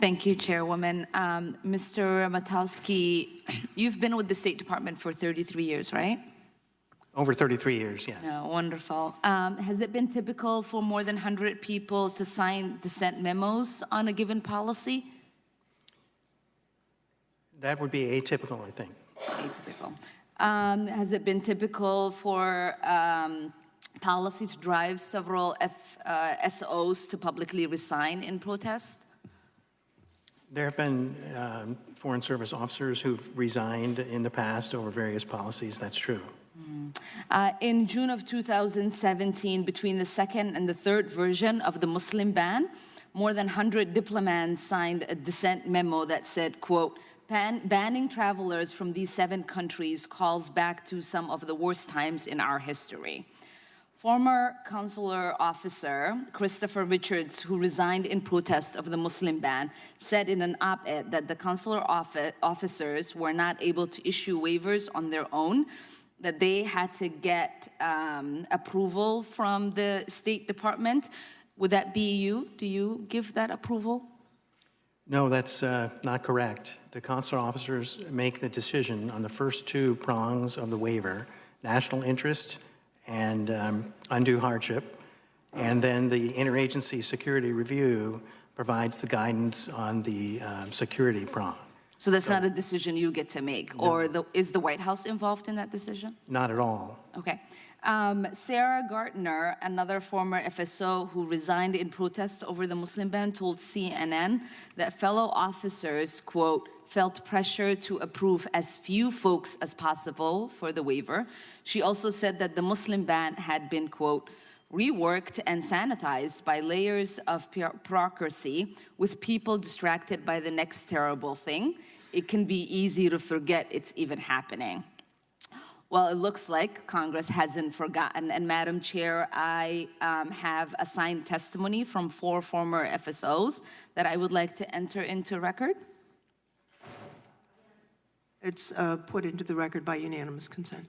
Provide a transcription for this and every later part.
Thank you, Chairwoman. Mr. Matowski, you've been with the State Department for 33 years, right? Over 33 years, yes. Oh, wonderful. Has it been typical for more than 100 people to sign dissent memos on a given policy? That would be atypical, I think. Atypical. Has it been typical for policy to drive several SOs to publicly resign in protest? There have been Foreign Service officers who've resigned in the past over various policies. That's true. In June of 2017, between the second and the third version of the Muslim ban, more than 100 diplomats signed a dissent memo that said, quote, banning travelers from these 7 countries calls back to some of the worst times in our history. Former consular officer Christopher Richards, who resigned in protest of the Muslim ban, said in an op-ed that the consular officers were not able to issue waivers on their own, that they had to get approval from the State Department. Would that be you? Do you give that approval? No, that's not correct. The consular officers make the decision on the first 2 prongs of the waiver, national interest and undue hardship, and then the interagency security review provides the guidance on the security prong. So that's not a decision you get to make, no. Or is the White House involved in that decision? Not at all. Okay. Sarah Gartner, another former FSO who resigned in protest over the Muslim ban, told CNN that fellow officers, quote, felt pressure to approve as few folks as possible for the waiver. She also said that the Muslim ban had been, quote, reworked and sanitized by layers of bureaucracy with people distracted by the next terrible thing. It can be easy to forget it's even happening. Well, it looks like Congress hasn't forgotten. And Madam Chair, I have assigned testimony from 4 former FSOs that I would like to enter into record. It's put into the record by unanimous consent.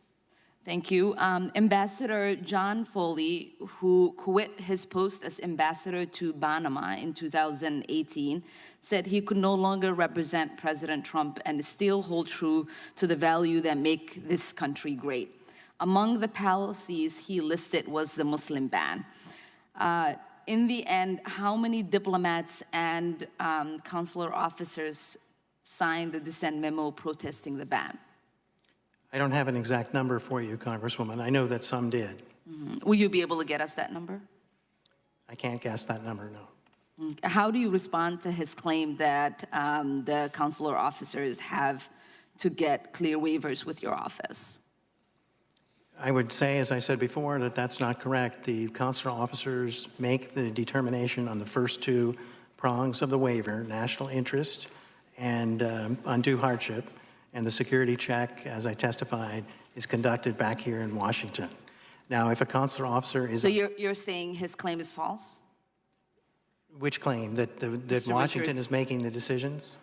Thank you. Ambassador John Foley, who quit his post as ambassador to Panama in 2018, said he could no longer represent President Trump and still hold true to the value that make this country great. Among the policies he listed was the Muslim ban. In the end, how many diplomats and consular officers signed the dissent memo protesting the ban? I don't have an exact number for you, Congresswoman. I know that some did. Mm-hmm. Will you be able to get us that number? I can't guess that number, no. How do you respond to his claim that the consular officers have to get clear waivers with your office? I would say, as I said before, that that's not correct. The consular officers make the determination on the first 2 prongs of the waiver, national interest and undue hardship. And the security check, as I testified, is conducted back here in Washington. Now, if a consular officer is... So you're saying his claim is false? Which claim? That Washington is making the decisions?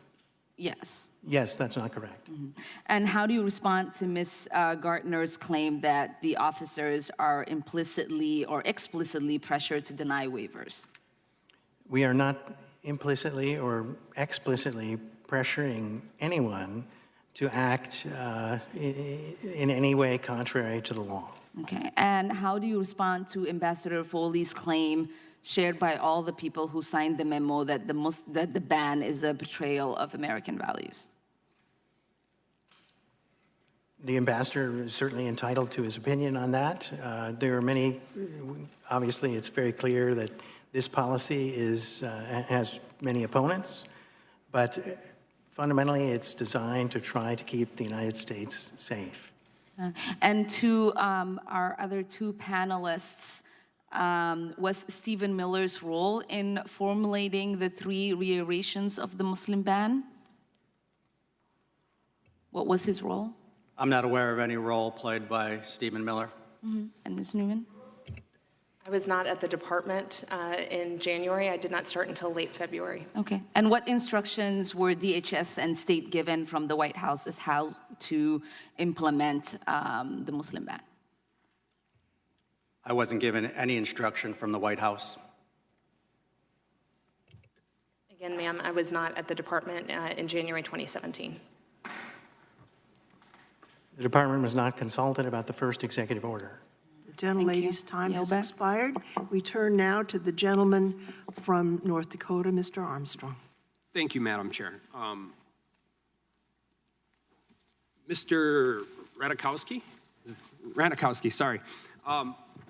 Yes. Yes, that's not correct. Mm-hmm. And how do you respond to Ms. Gartner's claim that the officers are implicitly or explicitly pressured to deny waivers? We are not implicitly or explicitly pressuring anyone to act in any way contrary to the law. Okay, and how do you respond to Ambassador Foley's claim, shared by all the people who signed the memo, that the ban is a betrayal of American values? The ambassador is certainly entitled to his opinion on that. There are many, obviously it's very clear that this policy has many opponents, but fundamentally, it's designed to try to keep the United States safe. And to our other 2 panelists, was Stephen Miller's role in formulating the 3 reiterations of the Muslim ban? What was his role? I'm not aware of any role played by Stephen Miller. Mm-hmm. And Ms. Newman? I was not at the department in January. I did not start until late February. Okay. And what instructions were DHS and state given from the White House as how to implement the Muslim ban? I wasn't given any instruction from the White House. Again, ma'am, I was not at the department in January 2017. The department was not consulted about the first executive order. The gentlelady's time has Yield back. expired. We turn now to the gentleman from North Dakota, Mr. Armstrong. Thank you, Madam Chair. Mr. Radikowski, sorry.